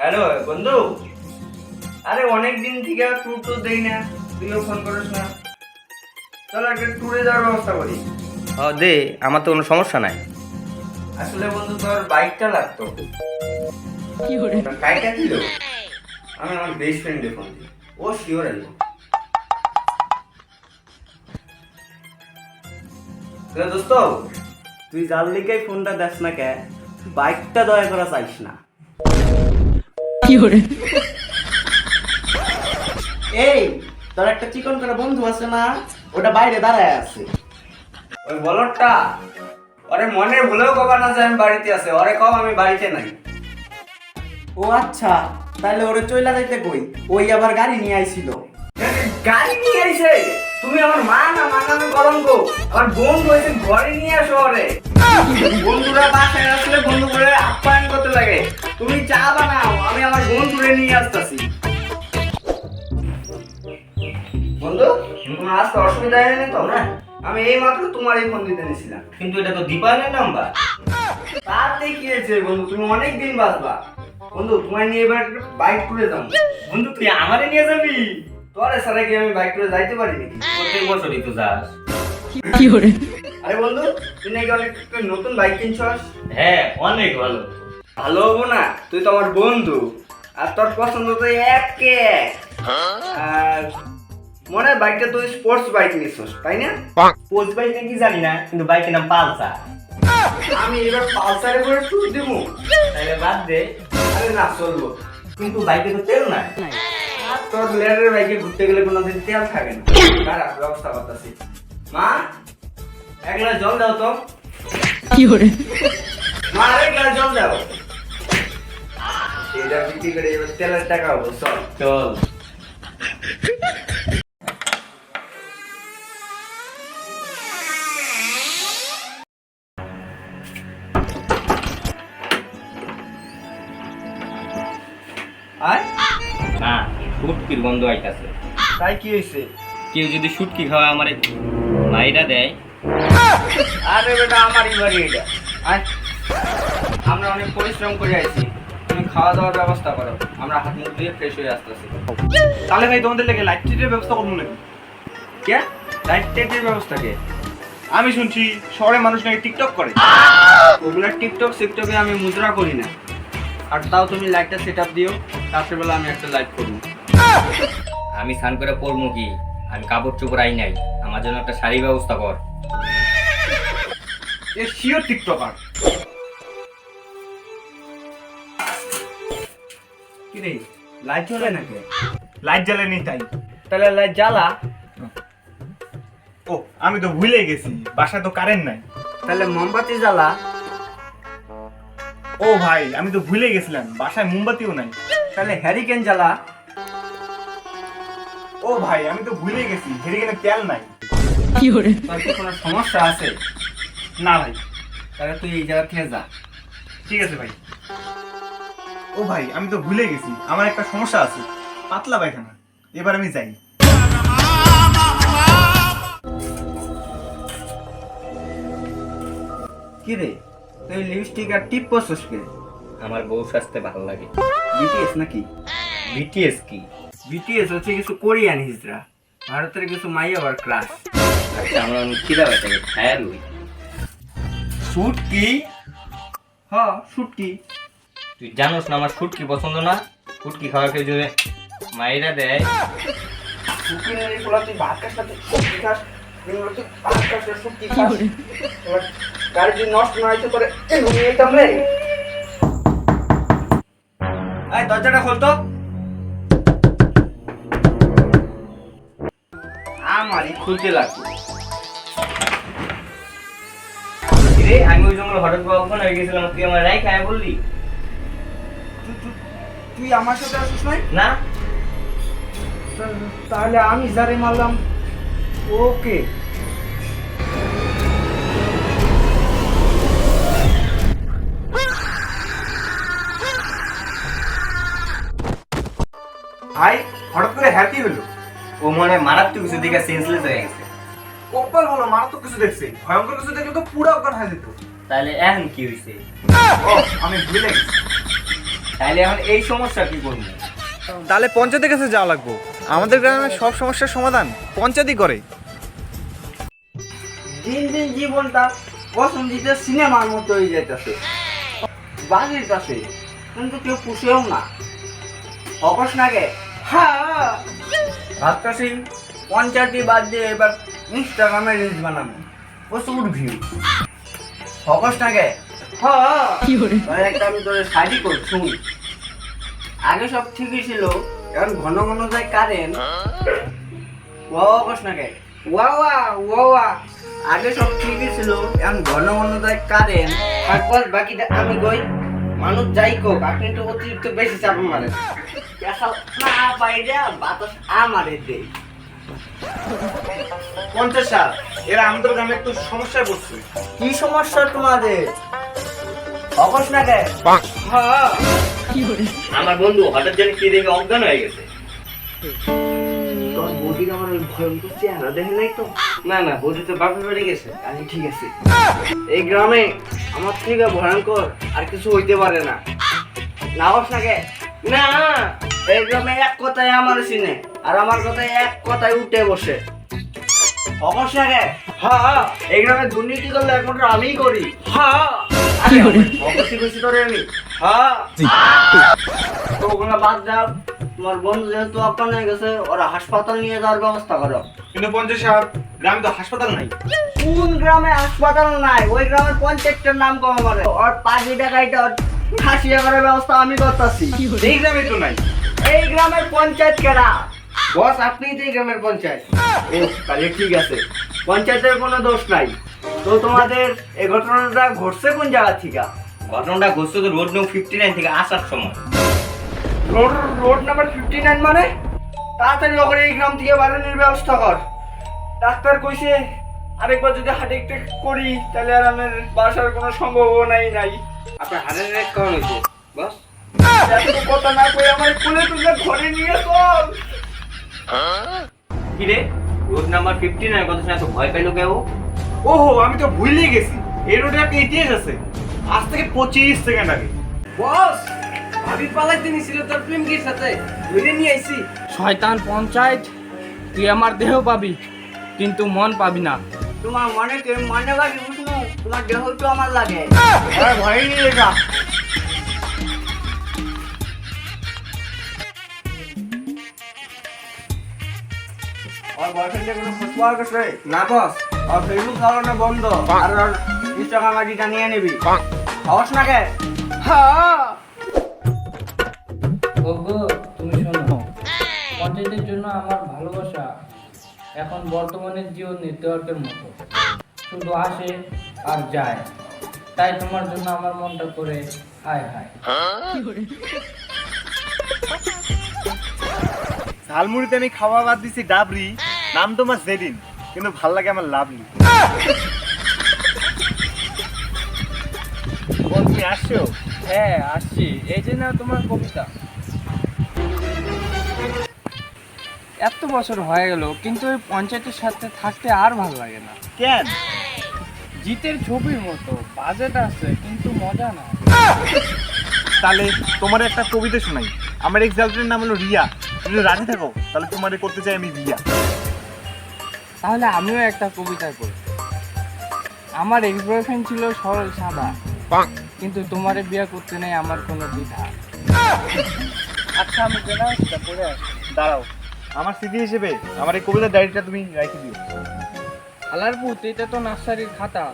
Hello বন্ধু, আরে অনেক দিন থেকে ট্যুর তো দেই না, তুইও ফোন করিস না। চল একটা ট্যুরে যাওয়ার ব্যবস্থা করি। দে, আমার তো কোনো সমস্যা নাই। আসলে বন্ধু তোর বাইকটা লাগতো। বাইকটা ছিল, আমি আমার বেস্ট ফ্রেন্ডে ফোন দিই, ও শিওর আসবো। দোস্ত, তুই যার লিগাই ফোনটা দেখ না কে, বাইকটা দয়া করা চাইস না। এই তোর একটা চিকন করে বন্ধু আছে না, ওটা বাইরে দাঁড়ায় আছে। ওই বলদটা ওরে মনে ভুলেও কবা না যে আমি বাড়িতে আছে, ওরে কম আমি বাড়িতে নাই। ও আচ্ছা, তাহলে ওরে চইলা যাইতে কই, ওই আবার গাড়ি নিয়ে আইছিল। গাড়ি নিয়ে আইছে? তুমি আমার মা না মানানো কলঙ্ক, আমার বন্ধু হয়েছে ঘরে নিয়ে আসো ওরে। বন্ধুরা বাসায় আসলে বন্ধু করে আপ্যায়ন করতে লাগে, তুমি চা বানাও, আমি আমার বন্ধুরে নিয়ে আসতেছি। বন্ধু, তোমার আসতে অসুবিধা হয়নি তো? না, আমি এই মাত্র তোমার এই ফোন দিতে নিয়েছিলাম। কিন্তু এটা তো দীপায়নের নাম্বার। তাতে কি হয়েছে বন্ধু, তুমি অনেক দিন বাঁচবা। বন্ধু তোমায় নিয়ে এবার বাইক ট্যুরে যাবো। বন্ধু তুই আমারে নিয়ে যাবি? তোরে সারা কি আমি বাইক ট্যুরে যাইতে পারি নাকি? প্রত্যেক বছরই তো যাস। আরে বন্ধু, তুই নাকি অনেক নতুন বাইক কিনছস? হ্যাঁ, অনেক ভালো। ভালো হবো না, তুই তো আমার বন্ধু, আর তোর পছন্দ তো একে এক। আর মনে হয় বাইকটা তুই স্পোর্টস বাইক নিছস, তাই না? পোস্ট বাইক কি জানি না, কিন্তু বাইকের নাম পালসার। আমি এবার পালসারে করে ট্যুর দেবো। তাহলে বাদ দে। আরে না, চলবো। কিন্তু বাইকে তো তেল নাই। আর তোর লেয়ারের বাইকে ঘুরতে গেলে কোনোদিন তেল থাকে না। দাঁড়া, ব্যবস্থা করতেছি। মা, এক গ্লাস জল দাও তো। মা, আরেক গ্লাস জল দাও। এটা বিক্রি করে এবার তেলের টাকা হবো, চল। চল। আয়, না, শুটকির গন্ধ আইতাছে। তাই কি হয়েছে? কেউ যদি শুটকি খাওয়া আমার মাইরা দেয়। আরে বেটা, আমারই বাড়ি এটা। আয়, আমরা অনেক পরিশ্রম করে আইছি, তুমি খাওয়া দাওয়ার ব্যবস্থা করো, আমরা হাত মুখ দিয়ে ফ্রেশ হয়ে আসতেছি। তাহলে ভাই তোমাদের লেগে লাইট ট্রিটের ব্যবস্থা করবো নাকি? কে লাইট টেটের ব্যবস্থা কে? আমি শুনছি শহরে মানুষ নাকি টিকটক করে। ওগুলা টিকটক সিকটকে আমি মুদ্রা করি না। আর তাও তুমি লাইটটা সেট আপ দিও, রাত্রেবেলা আমি একটা লাইট করবো। আমি স্নান করে পড়বো কি? আমি কাপড় চোপড় আই নাই, আমার জন্য একটা শাড়ি ব্যবস্থা কর। এ শিওর টিকটকার। কি রে, লাইট জ্বলে নাকি? লাইট জ্বালেনি তাই। তাহলে লাইট জ্বালা। ও, আমি তো ভুলে গেছি, বাসায় তো কারেন্ট নাই। তাহলে মোমবাতি জ্বালা। ও ভাই, আমি তো ভুলে গেছিলাম, বাসায় মোমবাতিও নাই। তাহলে হ্যারিকেন জ্বালা। ও ভাই, আমি তো ভুলে গেছি, হেরিকেনে তেল নাই। তোর কি কোনো সমস্যা আছে? না ভাই। তাহলে তুই এই জায়গা থেকে যা। ঠিক আছে ভাই। ও ভাই, আমি তো ভুলে গেছি, আমার একটা সমস্যা আছে, পাতলা পায়খানা। এবার আমি যাই। কি রে, তুই লিপস্টিক আর টিপ পরছিস কে? আমার বউ সাজতে ভালো লাগে। বিটিএস নাকি? বিটিএস কি? বিটিএস হচ্ছে কিছু কোরিয়ান হিজড়া, ভারতের কিছু মাইয়া আবার ক্রাশ। আচ্ছা, আমরা খিদা পাইছে, খায়ার লই। শুট কি? হ, শুট কি? তুই জানোস না আমার শুটকি পছন্দ না? শুটকি খাওয়া কেউ যদি মাইরা দেয়। শুকিয়ে নেই বলা, তুই ভাত খাস না, তুই শুটকি খাস। তুই ভাত খাস না, শুটকি খাস। এবার গাড়ি যদি নষ্ট না হইতে পারে, ঘুমিয়ে যেতাম রে। এই দরজাটা খোল তো। আমারই খুলতে লাগবে। রে, আমি ওই জঙ্গলে হঠাৎ কখন হয়ে গেছিলাম, তুই আমার রাই খায় বললি তুই আমার সাথে আসিস নাই? না? তাহলে আমি যারে মারলাম ওকে। ভাই, হঠাৎ করে হ্যাপি হলো। ও মনে হয় মারাত্মক কিছু দিকে সেন্সলেস হয়ে গেছে। কপাল ভালো, মারাত্মক কিছু দেখছে। ভয়ঙ্কর কিছু দেখলে তো পুরো অজ্ঞান হয়ে যেত। তাহলে এখন কি হয়েছে? ও, আমি ভুলে গেছি। তাইলে এখন এই সমস্যা কি করবো? তাহলে পঞ্চায়েতের কাছে যাওয়া লাগবো। আমাদের গ্রামের সব সমস্যার সমাধান পঞ্চায়েতই করে। দিন দিন জীবনটা বসন্তীতে সিনেমার মতো হয়ে যাইতেছে। বাড়ির কাছে কিন্তু কেউ পুষেও না। অবশ নাগে হ্যাঁ ভাবতেছি পঞ্চায়েতই বাদ দিয়ে এবার ইনস্টাগ্রামে রিলস বানাবো, প্রচুর ভিউ। অবশ নাগে হ্যাঁ একটা আমি তোর শাড়ি করছি শুনি। আগে সব ঠিকই ছিল, এখন ঘন ঘন যায় কারেন্ট। অবশ নাগে ওয়া আগে সব ঠিকই ছিল, এখন ঘন ঘন যায় কারেন্ট। তারপর বাকিটা আমি কই, মানুষ যাই কোক, আপনি তো অতিরিক্ত বেশি চাপ মারে না বাইরে বাতাস আমারে দেয়। 50 সাল এরা আমাদের গ্রামে একটু সমস্যায় পড়ছে। কি সমস্যা তোমাদের? অবশ নাগে হ্যাঁ আমার বন্ধু হঠাৎ যেন কি দেখে অজ্ঞান হয়ে গেছে। তোর বৌদির আমার ওই ভয়ঙ্কর চেহারা দেখে নাই তো? না না, বৌদি তো বাপের বাড়ি গেছে। আচ্ছা ঠিক আছে, এই গ্রামে আমার থেকে ভয়ঙ্কর আর কিছু হইতে পারে না। না বস নাকি না, এই গ্রামে এক কথায় আমার চিনে, আর আমার কথায় এক কথায় উঠে বসে। অবশ্য নাকি হ্যাঁ, এই গ্রামে দুর্নীতি করলে একমাত্র আমিই করি। হ্যাঁ অবশ্যই খুশি করে আমি। হ্যাঁ তো ওগুলো বাদ দাও, তোমার বন্ধু যেহেতু অজ্ঞান হয়ে গেছে, ওরা হাসপাতাল নিয়ে যাওয়ার ব্যবস্থা করো। কিন্তু 50 সাল গ্রামে তো হাসপাতাল নাই। কোন গ্রামে হাসপাতাল নাই? ওই গ্রামের পঞ্চায়েতের নাম কম করে, ওর 5 টাকাইটা খাসিয়া করার ব্যবস্থা আমি করতেছি। এই গ্রামে তো নাই। এই গ্রামের পঞ্চায়েত কেডা? বস আপনিই তো এই গ্রামের পঞ্চায়েত। ও তাহলে ঠিক আছে, পঞ্চায়েতের কোনো দোষ নাই। তো তোমাদের এই ঘটনাটা ঘটছে কোন জায়গা থেকে? ঘটনাটা ঘটছে তো রোড নং 59 থেকে আসার সময়। রোড নাম্বার 59 মানে? তাড়াতাড়ি ওখানে এই গ্রাম থেকে বাড়ানোর ব্যবস্থা কর। ডাক্তার কইছে আরেকবার যদি হার্ট অ্যাটাক করি তাহলে আর আমার বাসার কোনো সম্ভাবনাই নাই। আপনার হার্টের রেট কেমন হয়েছে বস? এত কথা না কই আমার কোলে তুলে ঘরে নিয়ে চল। কি রে, রোড নাম্বার 59 কত সময় তো ভয় পাইলো কেউ? ওহো, আমি তো ভুলেই গেছি। এই রোডে একটা ইতিহাস আছে, আজ থেকে 25 সেকেন্ড আগে। বস ভাবি পালাইতে নিছিল তোর প্রেমিকের সাথে, ধরে নিয়ে আইছি। শয়তান পঞ্চায়েত, তুই আমার দেহ পাবি কিন্তু মন পাবি না। তোমার মনে কে মনে লাগে বুঝলো, তোমার দেহ তো আমার লাগে। আরে ভয় নিয়ে যা। আর বয়ফ্রেন্ডের কোনো খোঁজ পাওয়া গেছে? না বস, আর ফেসবুক চালানো বন্ধ, আর ওর ইনস্টাগ্রাম আইডিটা নিয়ে নিবি। অবশ না কে হ্যাঁ ওগো তুমি শোনো, পঞ্চায়েতের জন্য আমার ভালোবাসা এখন বর্তমানের জিও নেটওয়ার্কের মতো, শুধু আসে আর যায়। তাই তোমার জন্য আমার মনটা করে হায় হায়। ঝালমুড়িতে আমি খাওয়া বাদ দিছি ডাবরি, নাম তোমার জেরিন, কিন্তু ভাল লাগে আমার লাভলি। বোন তুমি আসছো? হ্যাঁ আসছি, এই যে না তোমার কবিতা। এত বছর হয়ে গেল কিন্তু ওই পঞ্চায়েতের সাথে থাকতে আর ভালো লাগে না। কেন? জিতের ছবির মতো বাজেট আছে কিন্তু মজা না। তাহলে তোমার একটা কবিতা শোনাই। আমার এক্স গার্লফ্রেন্ডের নাম হলো রিয়া, তুমি যদি রাজি থাকো তাহলে তোমারে করতে চাই আমি বিয়া। তাহলে আমিও একটা কবিতা করি। আমার এক্স বয়ফ্রেন্ড ছিল সরল সাদা, কিন্তু তোমারে বিয়ে করতে নেই আমার কোনো দ্বিধা। আচ্ছা আমি গেলাম, সেটা পড়ে আসি। দাঁড়াও, আমার স্মৃতি হিসেবে আমার এই কবিতার ডায়েরিটা তুমি রাখি দিও। আলার পুত, এটা তো নার্সারির খাতা।